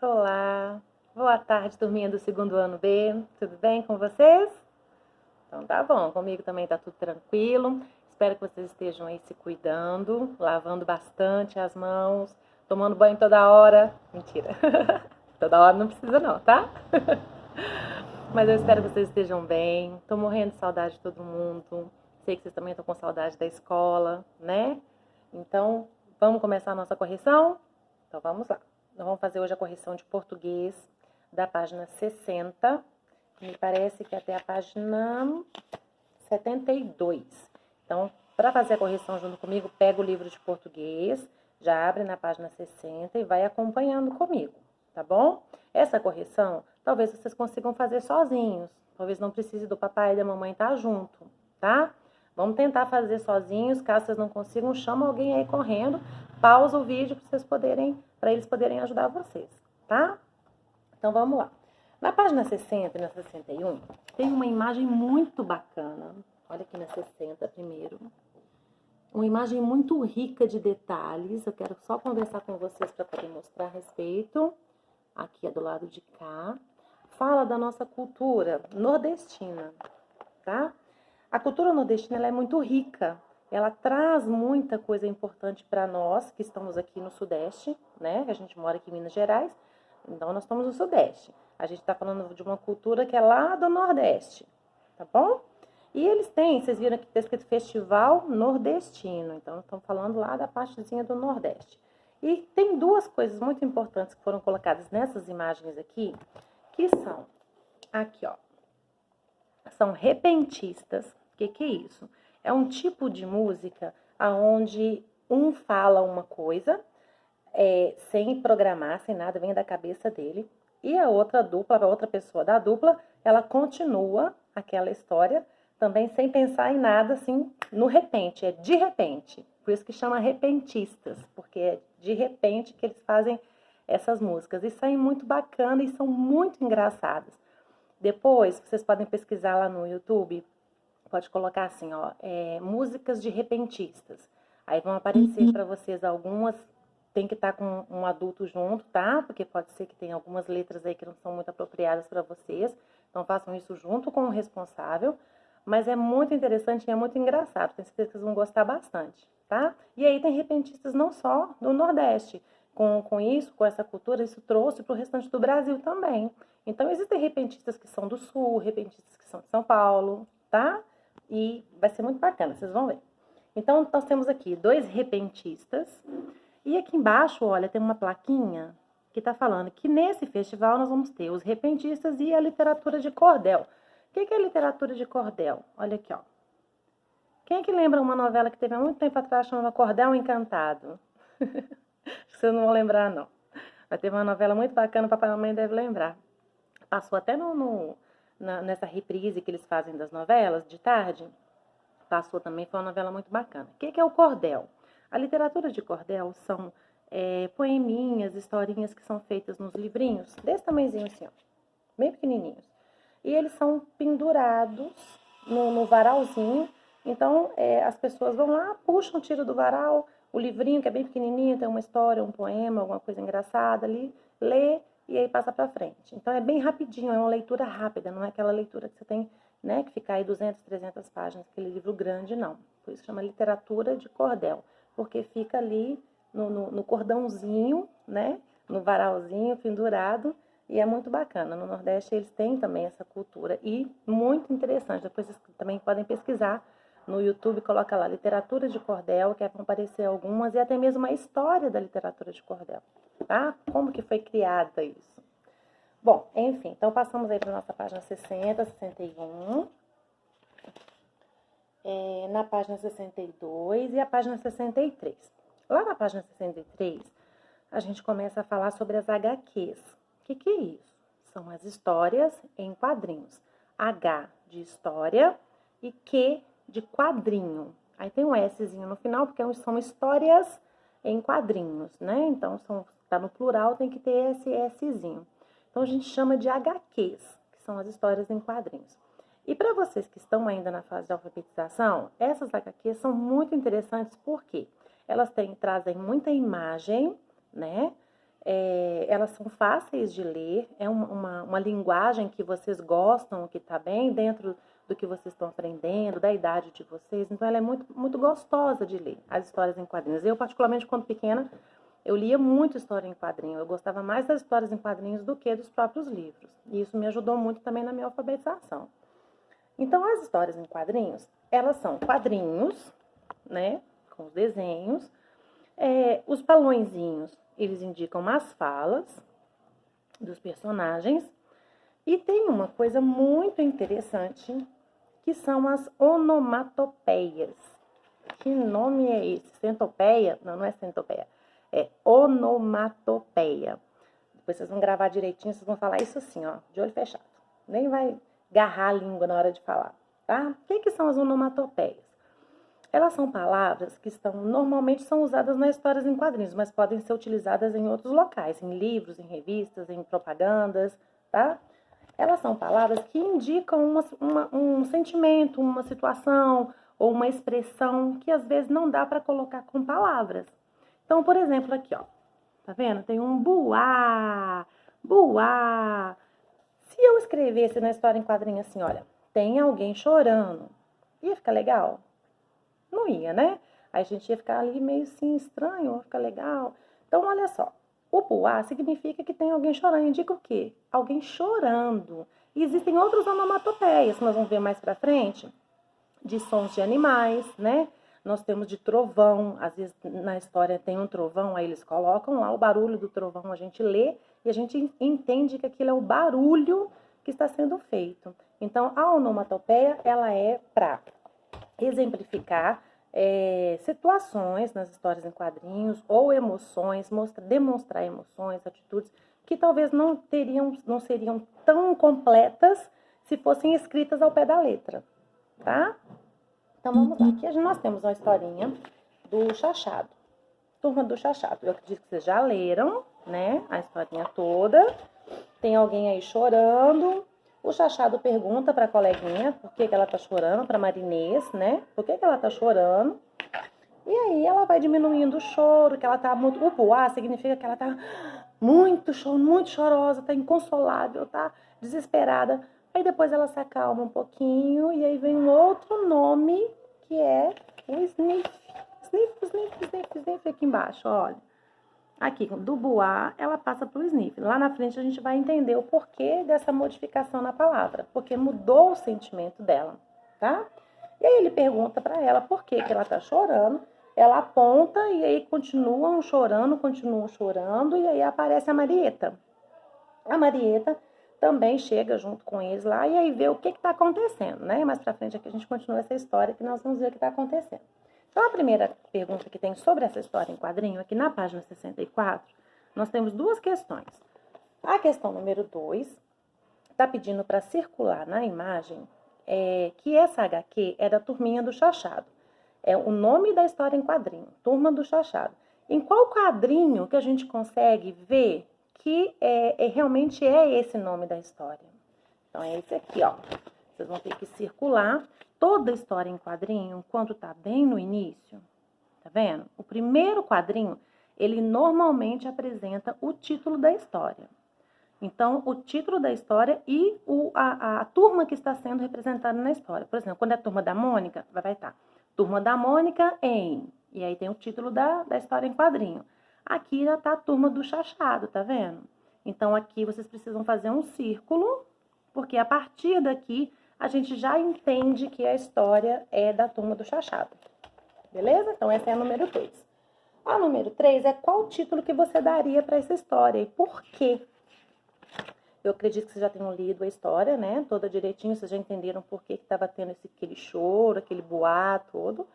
Olá, boa tarde, turminha do segundo ano B, tudo bem com vocês? Então tá bom, comigo também tá tudo tranquilo. Espero que vocês estejam aí se cuidando, lavando bastante as mãos, tomando banho toda hora. Mentira, toda hora não precisa não, tá? Mas eu espero que vocês estejam bem. Tô morrendo de saudade de todo mundo. Sei que vocês também estão com saudade da escola, né? Então, vamos começar a nossa correção? Então vamos lá. Nós vamos fazer hoje a correção de português da página 60, que me parece que é até a página 72. Então, para fazer a correção junto comigo, pega o livro de português, já abre na página 60 e vai acompanhando comigo, tá bom? Essa correção, talvez vocês consigam fazer sozinhos, talvez não precise do papai e da mamãe estar junto, tá? Vamos tentar fazer sozinhos, caso vocês não consigam, chama alguém aí correndo, pausa o vídeo para eles poderem ajudar vocês, tá? Então vamos lá. Na página 60 e na 61, tem uma imagem muito bacana. Olha aqui na 60 primeiro. Uma imagem muito rica de detalhes. Eu quero só conversar com vocês para poder mostrar a respeito. Aqui é do lado de cá. Fala da nossa cultura nordestina, tá? A cultura nordestina ela é muito rica. Ela traz muita coisa importante para nós que estamos aqui no Sudeste, né? A gente mora aqui em Minas Gerais, então nós estamos no Sudeste. A gente está falando de uma cultura que é lá do Nordeste, tá bom? E eles têm, vocês viram aqui que está escrito Festival Nordestino, então estamos falando lá da partezinha do Nordeste. E tem duas coisas muito importantes que foram colocadas nessas imagens aqui, que são, aqui ó, são repentistas. O que é isso? É um tipo de música onde um fala uma coisa, sem programar, sem nada, vem da cabeça dele, e a outra dupla, a outra pessoa da dupla, ela continua aquela história, também sem pensar em nada, assim, no repente, é de repente. Por isso que chama repentistas, porque é de repente que eles fazem essas músicas. E saem muito bacana e são muito engraçadas. Depois, vocês podem pesquisar lá no YouTube, pode colocar assim, ó, músicas de repentistas. Aí vão aparecer para vocês algumas, tem que estar com um adulto junto, tá? Porque pode ser que tenha algumas letras aí que não são muito apropriadas para vocês. Então façam isso junto com o responsável. Mas é muito interessante e é muito engraçado. Tenho certeza que vocês vão gostar bastante, tá? E aí tem repentistas não só do Nordeste. Com isso, com essa cultura, isso trouxe para o restante do Brasil também. Então, existem repentistas que são do Sul, repentistas que são de São Paulo, tá? E vai ser muito bacana, vocês vão ver. Então, nós temos aqui dois repentistas. E aqui embaixo, olha, tem uma plaquinha que está falando que nesse festival nós vamos ter os repentistas e a literatura de cordel. O que é literatura de cordel? Olha aqui, ó. Quem é que lembra uma novela que teve há muito tempo atrás chamada Cordel Encantado? Acho que vocês não vão lembrar, não. Mas teve uma novela muito bacana, o papai e a mamãe devem lembrar. Passou até nessa reprise que eles fazem das novelas, de tarde. Passou também, foi uma novela muito bacana. O que é o cordel? A literatura de cordel são poeminhas, historinhas que são feitas nos livrinhos, desse tamanhozinho assim, ó, bem pequenininhos. E eles são pendurados no varalzinho. Então, as pessoas vão lá, puxam, tiram do varal o livrinho, que é bem pequenininho, tem uma história, um poema, alguma coisa engraçada ali, lê e aí passa para frente. Então, é bem rapidinho, é uma leitura rápida, não é aquela leitura que você tem, né, que fica aí 200, 300 páginas, aquele livro grande, não. Por isso chama literatura de cordel, porque fica ali no cordãozinho, né, no varalzinho pendurado, e é muito bacana. No Nordeste eles têm também essa cultura e muito interessante. Depois vocês também podem pesquisar no YouTube, coloca lá literatura de cordel, que vão aparecer algumas, e até mesmo a história da literatura de cordel, tá? Como que foi criada isso. Bom, enfim, então passamos aí para a nossa página 60, 61. Na página 62 e a página 63. Lá na página 63, a gente começa a falar sobre as HQs. O que é isso? São as histórias em quadrinhos. H de história e Q de quadrinho. Aí tem um Szinho no final, porque são histórias em quadrinhos, né? Então, tá no plural, tem que ter esse Szinho. Então, a gente chama de HQs, que são as histórias em quadrinhos. E para vocês que estão ainda na fase de alfabetização, essas HQs são muito interessantes porque elas trazem muita imagem, né? Elas são fáceis de ler, é uma linguagem que vocês gostam, que está bem dentro do que vocês estão aprendendo, da idade de vocês, então ela é muito, muito gostosa de ler, as histórias em quadrinhos. Eu, particularmente, quando pequena, eu lia muito história em quadrinho, eu gostava mais das histórias em quadrinhos do que dos próprios livros, e isso me ajudou muito também na minha alfabetização. Então, as histórias em quadrinhos, elas são quadrinhos, né, com os desenhos. Os balõezinhos, eles indicam as falas dos personagens. E tem uma coisa muito interessante, que são as onomatopeias. Que nome é esse? Centopeia? Não, não é centopeia. É onomatopeia. Depois vocês vão gravar direitinho, vocês vão falar isso assim, ó, de olho fechado. Nem vai agarrar a língua na hora de falar, tá? O que são as onomatopeias? Elas são palavras que normalmente são usadas nas histórias em quadrinhos, mas podem ser utilizadas em outros locais, em livros, em revistas, em propagandas, tá? Elas são palavras que indicam um sentimento, uma situação ou uma expressão que às vezes não dá para colocar com palavras. Então, por exemplo, aqui, ó, tá vendo? Tem um buá, buá. Se eu escrevesse na história em quadrinho assim, olha, tem alguém chorando, ia ficar legal? Não ia, né? Aí a gente ia ficar ali meio assim, estranho, ia ficar legal. Então, olha só. O buá significa que tem alguém chorando. Indica o quê? Alguém chorando. E existem outras onomatopeias que nós vamos ver mais pra frente. De sons de animais, né? Nós temos de trovão. Às vezes na história tem um trovão, aí eles colocam lá o barulho do trovão. A gente lê e a gente entende que aquilo é o barulho que está sendo feito. Então, a onomatopeia, ela é para exemplificar situações nas histórias em quadrinhos ou emoções, demonstrar emoções, atitudes que talvez não seriam tão completas se fossem escritas ao pé da letra, tá? Então vamos lá, aqui nós temos uma historinha do Chachado, Turma do Chachado. Eu acredito que vocês já leram, né, a historinha toda. Tem alguém aí chorando. O Chachado pergunta para a coleguinha por que ela tá chorando, para Marinês, né? Por que ela tá chorando? E aí ela vai diminuindo o choro, que ela tá muito... O buá significa que ela tá muito chorosa, tá inconsolável, tá desesperada. Aí depois ela se acalma um pouquinho e aí vem um outro nome que é o Sniff. Sniff aqui embaixo, olha. Aqui, do buá, ela passa para o sniff. Lá na frente a gente vai entender o porquê dessa modificação na palavra, porque mudou o sentimento dela, tá? E aí ele pergunta para ela por que ela tá chorando, ela aponta e aí continuam chorando, e aí aparece a Marieta. A Marieta também chega junto com eles lá e aí vê o que tá acontecendo, né? Mais pra frente aqui a gente continua essa história que nós vamos ver o que tá acontecendo. Então, a primeira pergunta que tem sobre essa história em quadrinho, aqui na página 64, nós temos duas questões. A questão número 2 está pedindo para circular na imagem que essa HQ é da Turminha do Chachado. É o nome da história em quadrinho, Turma do Chachado. Em qual quadrinho que a gente consegue ver que realmente é esse nome da história? Então, é esse aqui, ó. Vocês vão ter que circular toda a história em quadrinho, quando tá bem no início, tá vendo? O primeiro quadrinho, ele normalmente apresenta o título da história. Então, o título da história e a turma que está sendo representada na história. Por exemplo, quando é a Turma da Mônica, vai estar Turma da Mônica em... E aí tem o título da história em quadrinho. Aqui já tá a Turma do Chachado, tá vendo? Então, aqui vocês precisam fazer um círculo, porque a partir daqui a gente já entende que a história é da Turma do Chachado. Beleza? Então, essa é a número 2. A número 3 é qual título que você daria para essa história e por quê? Eu acredito que vocês já tenham lido a história, né? Toda direitinho, vocês já entenderam por que estava tendo aquele choro, aquele boato todo.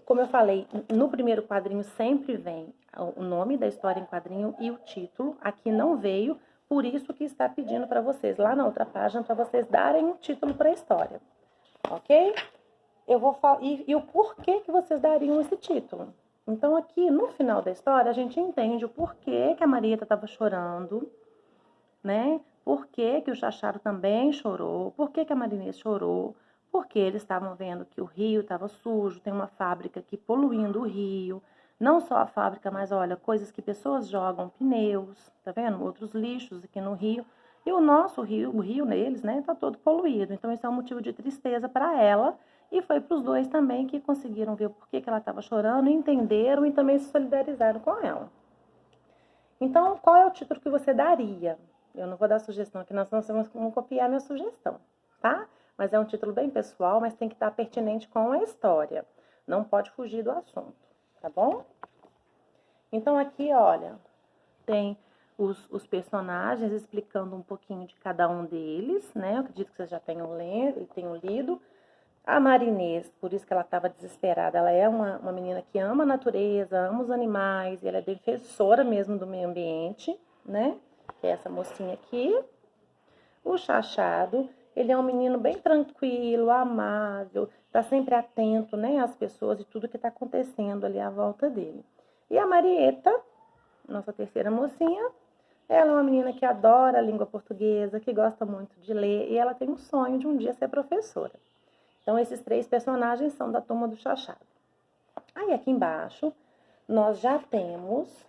Como eu falei, no primeiro quadrinho sempre vem o nome da história em quadrinho e o título. Aqui não veio, por isso que está pedindo para vocês, lá na outra página, para vocês darem um título para a história. Ok? Eu vou falar... E o porquê que vocês dariam esse título. Então, aqui, no final da história, a gente entende o porquê que a Marieta estava chorando, né? Por que o Chachado também chorou, por que a Marinês chorou, porque eles estavam vendo que o rio estava sujo, tem uma fábrica aqui poluindo o rio, Não só a fábrica, mas olha, coisas que pessoas jogam, pneus, tá vendo? Outros lixos aqui no rio. E o nosso rio, o rio neles, né, tá todo poluído. Então, isso é um motivo de tristeza para ela. E foi para os dois também que conseguiram ver o porquê que ela estava chorando, entenderam e também se solidarizaram com ela. Então, qual é o título que você daria? Eu não vou dar sugestão aqui, nós vamos copiar minha sugestão, tá? Mas é um título bem pessoal, mas tem que estar pertinente com a história. Não pode fugir do assunto, tá bom? Então, aqui, olha, tem os personagens explicando um pouquinho de cada um deles, né? Eu acredito que vocês já tenham lido. A Marinês, por isso que ela estava desesperada, ela é uma menina que ama a natureza, ama os animais, e ela é defensora mesmo do meio ambiente, né? Que é essa mocinha aqui. O Chachado, ele é um menino bem tranquilo, amável, tá sempre atento, né, às pessoas e tudo que tá acontecendo ali à volta dele. E a Marieta, nossa terceira mocinha, ela é uma menina que adora a língua portuguesa, que gosta muito de ler, e ela tem um sonho de um dia ser professora. Então, esses 3 personagens são da Turma do Chachado. Aí, aqui embaixo, nós já temos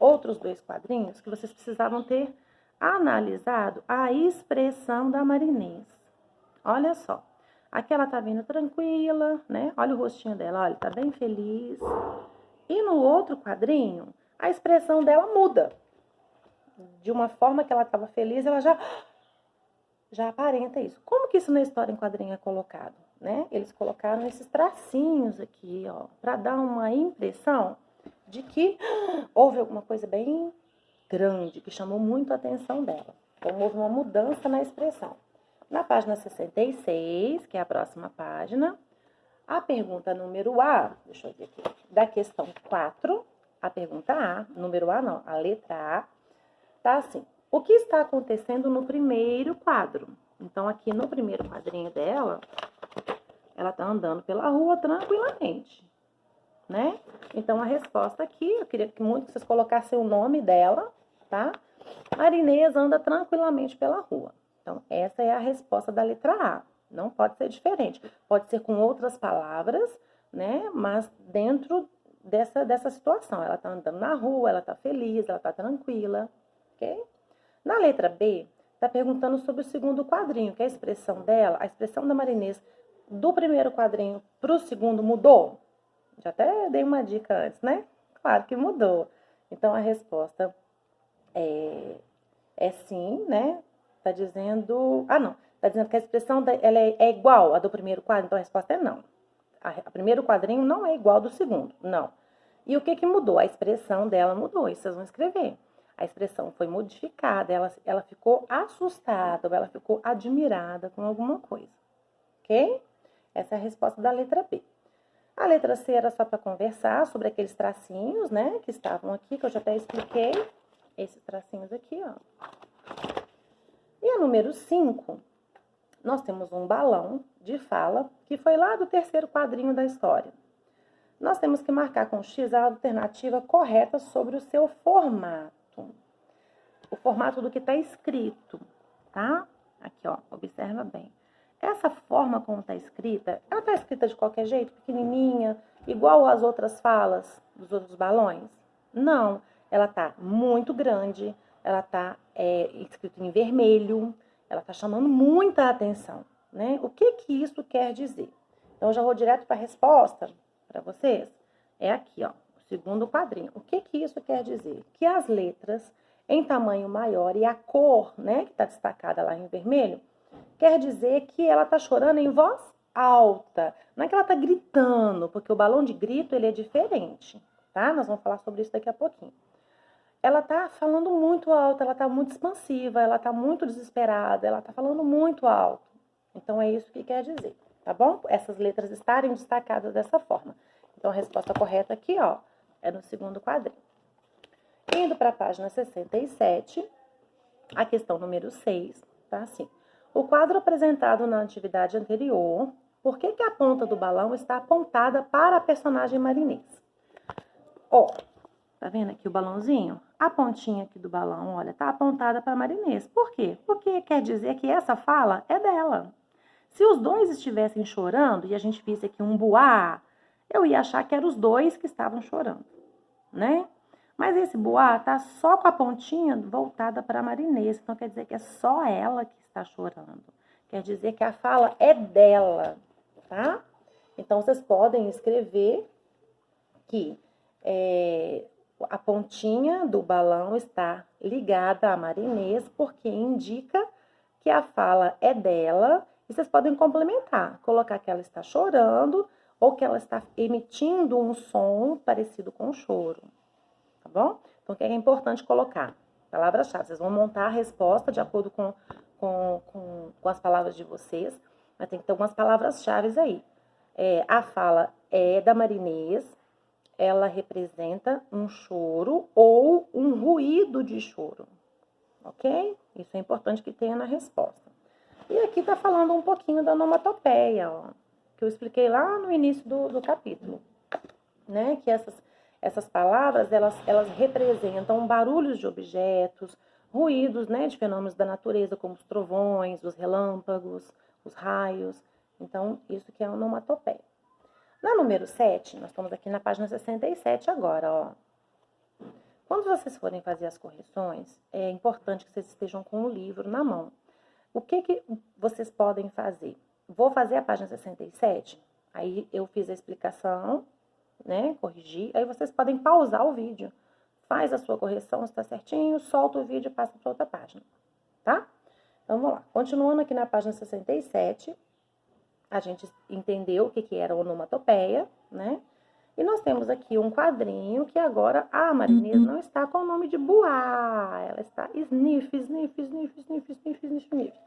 outros 2 quadrinhos que vocês precisavam ter analisado a expressão da Marinês. Olha só. Aqui ela tá vindo tranquila, né? Olha o rostinho dela, olha, tá bem feliz. E no outro quadrinho, a expressão dela muda. De uma forma que ela estava feliz, ela já aparenta isso. Como que isso na história em quadrinho é colocado, né? Eles colocaram esses tracinhos aqui, ó, para dar uma impressão de que houve alguma coisa bem grande, que chamou muito a atenção dela. Então, houve uma mudança na expressão. Na página 66, que é a próxima página, a pergunta número A, deixa eu ver aqui, da questão 4, a pergunta A, número A não, a letra A, tá assim. O que está acontecendo no primeiro quadro? Então, aqui no primeiro quadrinho dela, ela tá andando pela rua tranquilamente, né? Então, a resposta aqui, eu queria que muito que vocês colocassem o nome dela, tá? Marinês anda tranquilamente pela rua. Então, essa é a resposta da letra A. Não pode ser diferente. Pode ser com outras palavras, né? Mas dentro dessa situação. Ela tá andando na rua, ela tá feliz, ela tá tranquila, ok? Na letra B, tá perguntando sobre o segundo quadrinho, que é a expressão dela, a expressão da Marinês do primeiro quadrinho pro segundo mudou? Já até dei uma dica antes, né? Claro que mudou. Então, a resposta é sim, né? Tá dizendo... Ah, não. Tá dizendo que a expressão ela é igual à do primeiro quadro, então a resposta é não. O primeiro quadrinho não é igual ao do segundo, não. E o que que mudou? A expressão dela mudou, isso vocês vão escrever. A expressão foi modificada, ela ficou assustada, ela ficou admirada com alguma coisa, ok? Essa é a resposta da letra B. A letra C era só para conversar sobre aqueles tracinhos, né, que estavam aqui, que eu já até expliquei. Esses tracinhos aqui, ó. E a número 5, nós temos um balão de fala, que foi lá do terceiro quadrinho da história. Nós temos que marcar com X a alternativa correta sobre o seu formato. O formato do que está escrito, tá? Aqui, ó, observa bem. Essa forma como está escrita, ela está escrita de qualquer jeito, pequenininha, igual às outras falas dos outros balões? Não, ela está muito grande, ela está escrita em vermelho, ela está chamando muita atenção, né? O que que isso quer dizer? Então, eu já vou direto para a resposta para vocês. É aqui, ó, o segundo quadrinho. O que que isso quer dizer? Que as letras em tamanho maior e a cor, né, que está destacada lá em vermelho, quer dizer que ela está chorando em voz alta. Não é que ela está gritando, porque o balão de grito ele é diferente, tá? Nós vamos falar sobre isso daqui a pouquinho. Ela está falando muito alto, ela está muito expansiva, ela está muito desesperada, ela está falando muito alto. Então, é isso que quer dizer, tá bom? Essas letras estarem destacadas dessa forma. Então, a resposta correta aqui, ó, é no segundo quadrinho. Indo para a página 67, a questão número 6, tá assim. O quadro apresentado na atividade anterior, por que que a ponta do balão está apontada para a personagem Marinês? Ó, tá vendo aqui o balãozinho? A pontinha aqui do balão, olha, tá apontada para Marinês. Por quê? Porque quer dizer que essa fala é dela. Se os dois estivessem chorando e a gente visse aqui um buá, eu ia achar que eram os dois que estavam chorando. né? Mas esse boá tá só com a pontinha voltada para a Marinês, então quer dizer que é só ela que está chorando. Quer dizer que a fala é dela, tá? Então, vocês podem escrever que a pontinha do balão está ligada à Marinês, porque indica que a fala é dela, e vocês podem complementar, colocar que ela está chorando ou que ela está emitindo um som parecido com choro, tá bom? Então, o que é importante colocar? Palavras-chave. Vocês vão montar a resposta de acordo com as palavras de vocês, mas tem que ter algumas palavras-chave aí. A fala é da Marinês, ela representa um choro ou um ruído de choro, ok? Isso é importante que tenha na resposta. E aqui tá falando um pouquinho da onomatopeia, ó, que eu expliquei lá no início do capítulo, né? Que essas palavras, elas representam barulhos de objetos, ruídos, né, de fenômenos da natureza, como os trovões, os relâmpagos, os raios. Então, isso que é a onomatopeia. Na número 7, nós estamos aqui na página 67 agora, ó. Quando vocês forem fazer as correções, é importante que vocês estejam com o livro na mão. O que vocês podem fazer? Vou fazer a página 67, aí eu fiz a explicação, né, corrigi, aí vocês podem pausar o vídeo, faz a sua correção, está certinho, solta o vídeo e passa para outra página, tá? Então, vamos lá. Continuando aqui na página 67, a gente entendeu o que era onomatopeia, né? E nós temos aqui um quadrinho que agora a Marinês não está com o nome de Boá, ela está sniff, sniff, sniff, sniff, sniff, sniff, sniff.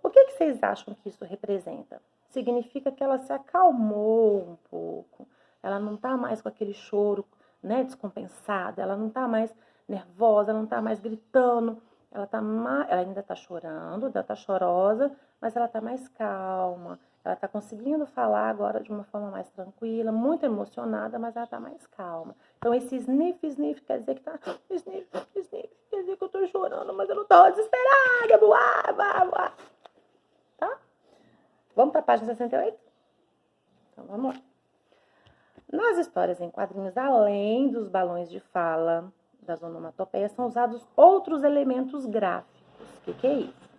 O que vocês acham que isso representa? Significa que ela se acalmou um pouco, ela não está mais com aquele choro, né, descompensado, ela não está mais nervosa, ela não está mais gritando, ela ainda está chorando, ainda está chorosa, mas ela está mais calma, ela está conseguindo falar agora de uma forma mais tranquila, muito emocionada, mas ela está mais calma. Então, esse sniff, sniff, quer dizer que tá... Sniff, sniff, quer dizer que eu tô chorando, mas eu não tô desesperada, boá, boá, boá. Tá? Vamos para a página 68? Então, vamos lá. Nas histórias em quadrinhos, além dos balões de fala, das onomatopeias, são usados outros elementos gráficos. O que é isso?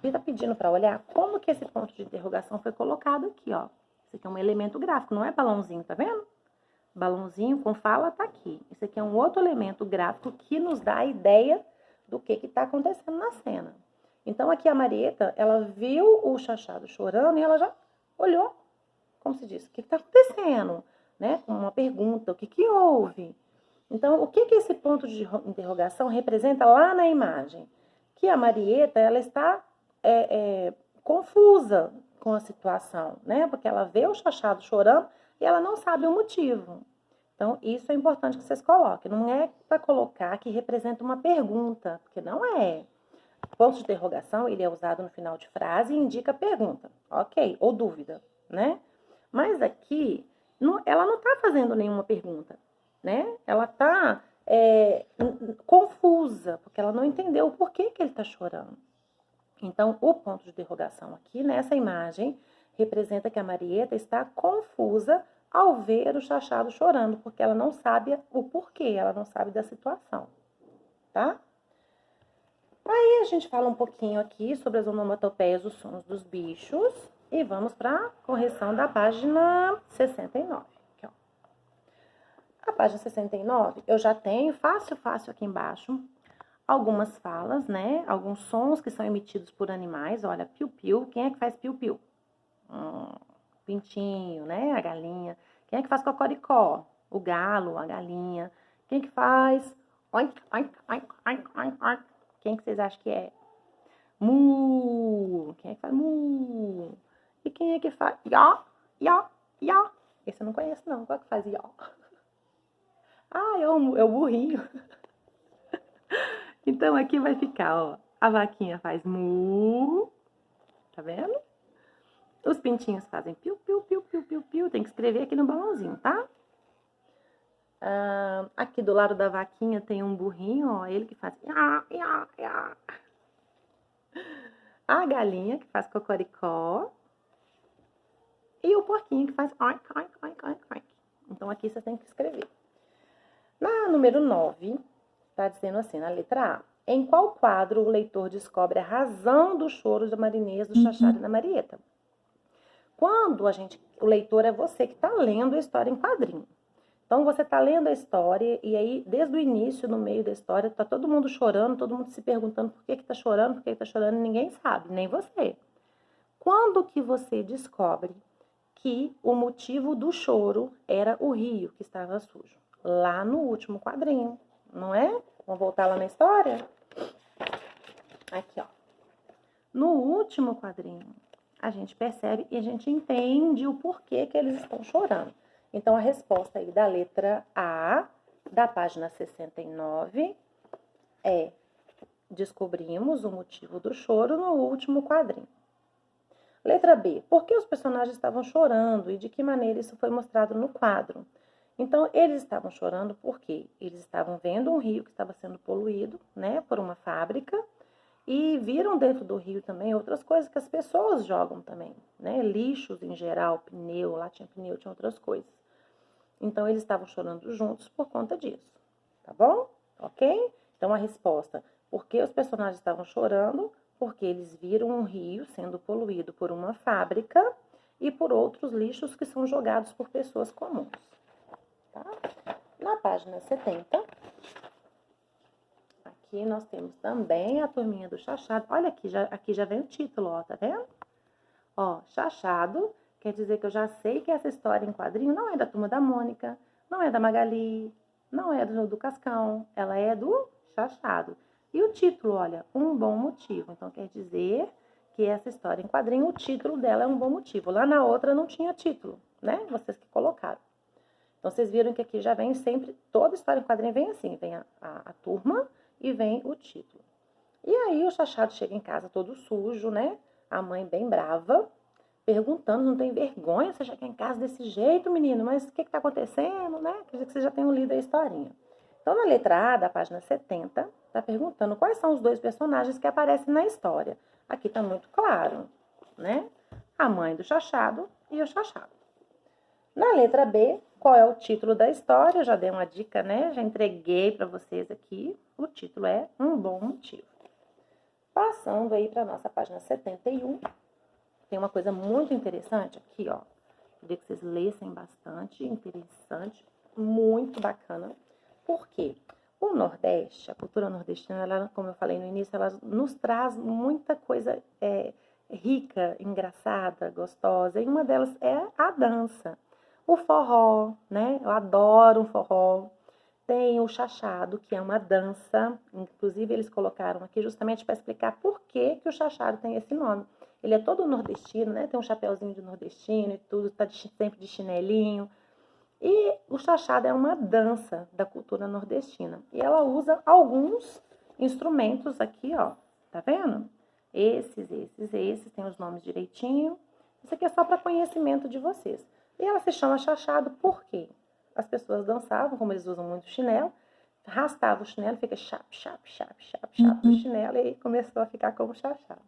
Está pedindo para olhar como que esse ponto de interrogação foi colocado aqui, ó. Esse aqui é um elemento gráfico, não é balãozinho, tá vendo? Balãozinho com fala tá aqui. Esse aqui é um outro elemento gráfico que nos dá a ideia do que está acontecendo na cena. Então, aqui a Marieta, ela viu o Chachado chorando e ela já olhou, como se diz, o que está acontecendo? Né? Com uma pergunta, o que houve? Então, o que esse ponto de interrogação representa lá na imagem? Que a Marieta, ela está confusa com a situação, né? Porque ela vê o Chachado chorando e ela não sabe o motivo. Então, isso é importante que vocês coloquem. Não é para colocar que representa uma pergunta, porque não é. Ponto de interrogação, ele é usado no final de frase e indica pergunta, ok? Ou dúvida, né? Mas aqui, ela não está fazendo nenhuma pergunta, né? Ela está confusa, porque ela não entendeu o porquê que ele está chorando. Então, o ponto de interrogação aqui, nessa imagem, representa que a Marieta está confusa ao ver o Chachado chorando, porque ela não sabe o porquê, ela não sabe da situação, tá? Aí a gente fala um pouquinho aqui sobre as onomatopeias, os sons dos bichos, e vamos para a correção da página 69. Aqui, ó. A página 69, eu já tenho fácil aqui embaixo, algumas falas, né? Alguns sons que são emitidos por animais. Olha, piu-piu. Quem é que faz piu-piu? Pintinho, né? A galinha. Quem é que faz cocoricó? O galo, a galinha. Quem é que faz oink, oink, oink, oink, oink, oink? Quem que vocês acham que é? Mu. Quem é que faz mu? E quem é que faz ió, ió, ió? Esse eu não conheço, não. Qual é que faz ió? Ah, é o burrinho. Então, aqui vai ficar, ó, a vaquinha faz mu, tá vendo? Os pintinhos fazem piu, piu, piu, piu, piu, piu. Tem que escrever aqui no balãozinho, tá? Aqui do lado da vaquinha tem um burrinho, ó, ele que faz ia, ia, ia. A galinha que faz cocoricó. E o porquinho que faz oink, oink, oink, oink, oink. Então, aqui você tem que escrever. Na número 9, tá dizendo assim, na letra A. Em qual quadro o leitor descobre a razão do choro da Marinês, do Chachado e da Marieta? Quando o leitor é você que está lendo a história em quadrinho. Então, você está lendo a história e aí, desde o início, no meio da história, está todo mundo chorando, todo mundo se perguntando por que está chorando, por que está chorando, e ninguém sabe, nem você. Quando que você descobre que o motivo do choro era o rio que estava sujo? Lá no último quadrinho, não é? Vamos voltar lá na história? Aqui, ó. No último quadrinho, a gente percebe e a gente entende o porquê que eles estão chorando. Então, a resposta aí da letra A, da página 69, é: descobrimos o motivo do choro no último quadrinho. Letra B, por que os personagens estavam chorando e de que maneira isso foi mostrado no quadro? Então, eles estavam chorando porque eles estavam vendo um rio que estava sendo poluído, né, por uma fábrica, e viram dentro do rio também outras coisas que as pessoas jogam também, né? Lixos em geral, pneu, lá tinha pneu, tinha outras coisas. Então, eles estavam chorando juntos por conta disso, tá bom? Ok? Então, a resposta, por que os personagens estavam chorando? Porque eles viram um rio sendo poluído por uma fábrica e por outros lixos que são jogados por pessoas comuns, tá? Na página 70... aqui nós temos também a turminha do Chachado. Olha aqui já vem o título, ó, tá vendo? Ó, Chachado quer dizer que eu já sei que essa história em quadrinho não é da Turma da Mônica, não é da Magali, não é do Cascão, ela é do Chachado. E o título, olha, Um Bom Motivo. Então, quer dizer que essa história em quadrinho, o título dela é Um Bom Motivo. Lá na outra não tinha título, né? Vocês que colocaram. Então, vocês viram que aqui já vem sempre, toda história em quadrinho vem assim, vem a turma e vem o título. E aí o Chachado chega em casa todo sujo, né? A mãe bem brava, perguntando, não tem vergonha você chegar em casa desse jeito, menino? Mas o que tá acontecendo, né? Acredito que vocês já tenham lido a historinha. Então, na letra A, da página 70, tá perguntando quais são os dois personagens que aparecem na história. Aqui tá muito claro, né? A mãe do Chachado e o Chachado. Na letra B, qual é o título da história? Eu já dei uma dica, né? Já entreguei para vocês aqui. O título é Um Bom Motivo. Passando aí para nossa página 71, tem uma coisa muito interessante aqui, ó. Queria que vocês lessem bastante, interessante, muito bacana. Por quê? O Nordeste, a cultura nordestina, ela, como eu falei no início, ela nos traz muita coisa rica, engraçada, gostosa. E uma delas é a dança. O forró, né? Eu adoro um forró. Tem o chachado, que é uma dança. Inclusive, eles colocaram aqui justamente para explicar por que o chachado tem esse nome. Ele é todo nordestino, né? Tem um chapeuzinho de nordestino e tudo, tá sempre de chinelinho. E o chachado é uma dança da cultura nordestina. E ela usa alguns instrumentos aqui, ó. Tá vendo? Esses, tem os nomes direitinho. Isso aqui é só para conhecimento de vocês. E ela se chama chachado por quê? As pessoas dançavam, como eles usam muito chinelo, arrastava o chinelo, fica chap, chap, chap, chap, chap no chinelo, e aí começou a ficar como chachado.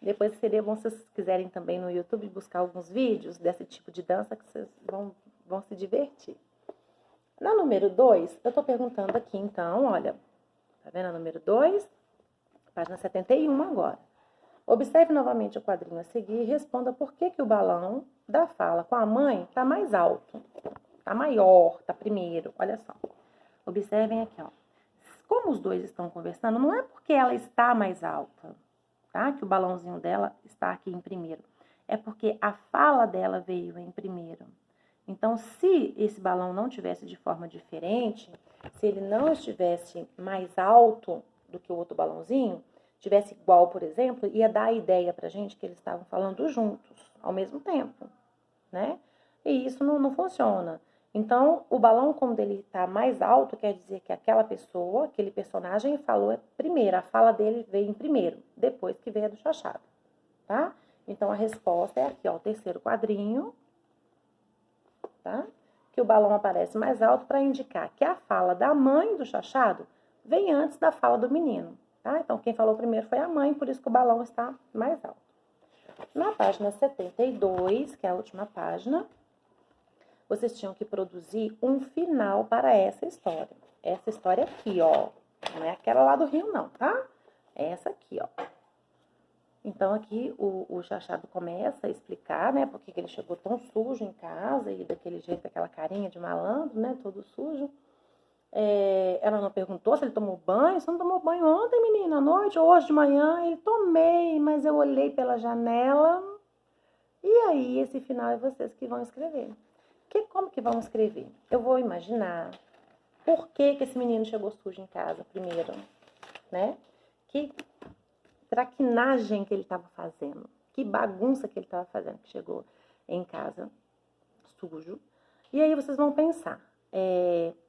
Depois seria bom se vocês quiserem também no YouTube buscar alguns vídeos desse tipo de dança que vocês vão se divertir. Na número 2, eu tô perguntando aqui então, olha, tá vendo a número 2? Página 71 agora. Observe novamente o quadrinho a seguir e responda por que o balão da fala com a mãe tá mais alto, tá maior, tá primeiro, olha só. Observem aqui, ó. Como os dois estão conversando, não é porque ela está mais alta, tá? Que o balãozinho dela está aqui em primeiro. É porque a fala dela veio em primeiro. Então, se esse balão não tivesse de forma diferente, se ele não estivesse mais alto do que o outro balãozinho, tivesse igual, por exemplo, ia dar a ideia pra gente que eles estavam falando juntos, ao mesmo tempo, né? E isso não funciona. Então, o balão, quando ele está mais alto, quer dizer que aquela pessoa, aquele personagem falou primeiro, a fala dele veio em primeiro, depois que veio a do chachado, tá? Então, a resposta é aqui, ó, o terceiro quadrinho, tá? Que o balão aparece mais alto para indicar que a fala da mãe do chachado vem antes da fala do menino, tá? Então, quem falou primeiro foi a mãe, por isso que o balão está mais alto. Na página 72, que é a última página, vocês tinham que produzir um final para essa história. Essa história aqui, ó. Não é aquela lá do Rio, não, tá? É essa aqui, ó. Então, aqui o Chachado começa a explicar, né, porque ele chegou tão sujo em casa e daquele jeito, aquela carinha de malandro, né, todo sujo. Ela não perguntou se ele tomou banho. Você não tomou banho ontem, menina, à noite ou hoje de manhã? Ele, tomei, mas eu olhei pela janela. E aí, esse final é vocês que vão escrever. Como que vão escrever? Eu vou imaginar por que esse menino chegou sujo em casa primeiro, né? Que traquinagem que ele estava fazendo, que bagunça que ele estava fazendo, que chegou em casa sujo. E aí vocês vão pensar,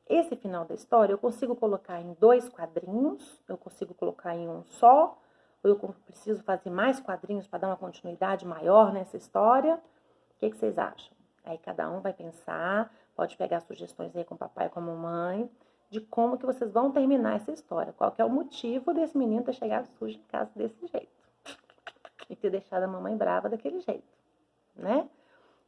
esse final da história eu consigo colocar em 2 quadrinhos, eu consigo colocar em um só, ou eu preciso fazer mais quadrinhos para dar uma continuidade maior nessa história? O que vocês acham? Aí cada um vai pensar, pode pegar sugestões aí com o papai e com a mamãe, de como que vocês vão terminar essa história. Qual que é o motivo desse menino ter chegado sujo em casa desse jeito. E ter deixado a mamãe brava daquele jeito, né?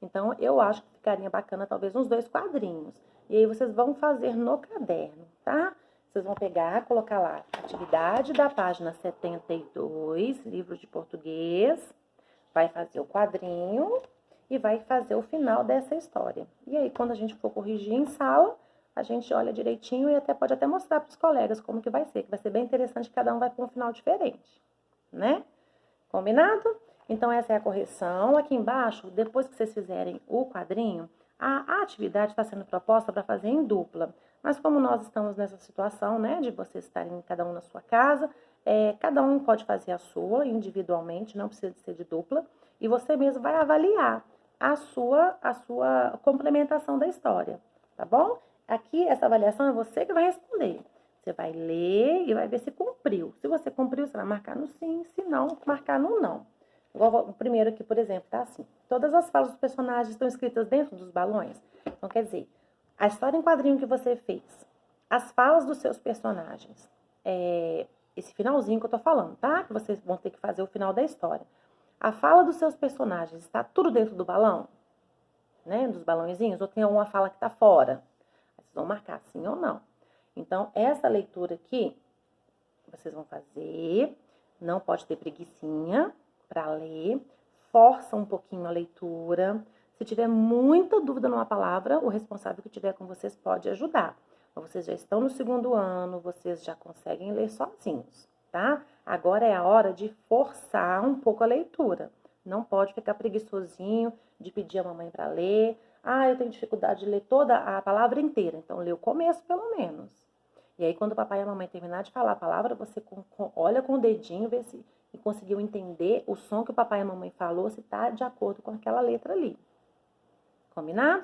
Então, eu acho que ficaria bacana talvez uns 2 quadrinhos. E aí vocês vão fazer no caderno, tá? Vocês vão pegar, colocar lá, atividade da página 72, livro de português, vai fazer o quadrinho e vai fazer o final dessa história. E aí, quando a gente for corrigir em sala, a gente olha direitinho e pode até mostrar para os colegas como que vai ser bem interessante, cada um vai para um final diferente, né? Combinado? Então, essa é a correção. Aqui embaixo, depois que vocês fizerem o quadrinho, a atividade está sendo proposta para fazer em dupla. Mas como nós estamos nessa situação, né, de vocês estarem cada um na sua casa, cada um pode fazer a sua individualmente, não precisa de ser de dupla, e você mesmo vai avaliar a sua complementação da história, tá bom? Aqui, essa avaliação é você que vai responder. Você vai ler e vai ver se cumpriu. Se você cumpriu, você vai marcar no sim, se não, marcar no não. Igual o primeiro aqui, por exemplo, tá assim. Todas as falas dos personagens estão escritas dentro dos balões. Então, quer dizer, a história em quadrinho que você fez, as falas dos seus personagens, esse finalzinho que eu tô falando, tá? Que vocês vão ter que fazer o final da história. A fala dos seus personagens está tudo dentro do balão? Né? Dos balãozinhos? Ou tem alguma fala que tá fora? Vocês vão marcar sim ou não. Então, essa leitura aqui, vocês vão fazer, não pode ter preguicinha para ler, força um pouquinho a leitura. Se tiver muita dúvida numa palavra, o responsável que tiver com vocês pode ajudar. Vocês já estão no 2º ano, vocês já conseguem ler sozinhos, tá? Agora é a hora de forçar um pouco a leitura. Não pode ficar preguiçosinho de pedir a mamãe para ler. Ah, eu tenho dificuldade de ler toda a palavra inteira, então lê o começo pelo menos. E aí, quando o papai e a mamãe terminar de falar a palavra, você olha com o dedinho, vê se conseguiu entender o som que o papai e a mamãe falou, se está de acordo com aquela letra ali. Combinado?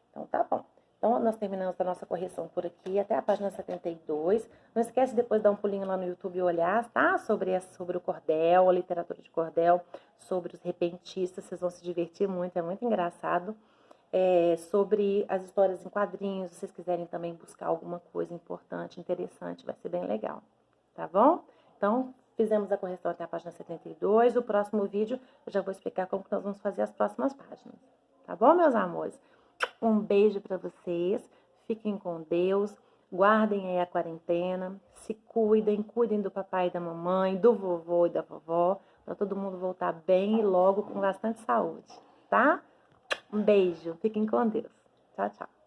Então, tá bom. Então, nós terminamos a nossa correção por aqui, até a página 72. Não esquece depois de dar um pulinho lá no YouTube e olhar, tá? Sobre o cordel, a literatura de cordel, sobre os repentistas, vocês vão se divertir muito, é muito engraçado. Sobre as histórias em quadrinhos, se vocês quiserem também buscar alguma coisa importante, interessante, vai ser bem legal, tá bom? Então, fizemos a correção até a página 72, o próximo vídeo eu já vou explicar como que nós vamos fazer as próximas páginas, tá bom, meus amores? Um beijo pra vocês, fiquem com Deus, guardem aí a quarentena, se cuidem do papai e da mamãe, do vovô e da vovó, pra todo mundo voltar bem e logo com bastante saúde, tá? Um beijo, fiquem com Deus. Tchau, tchau.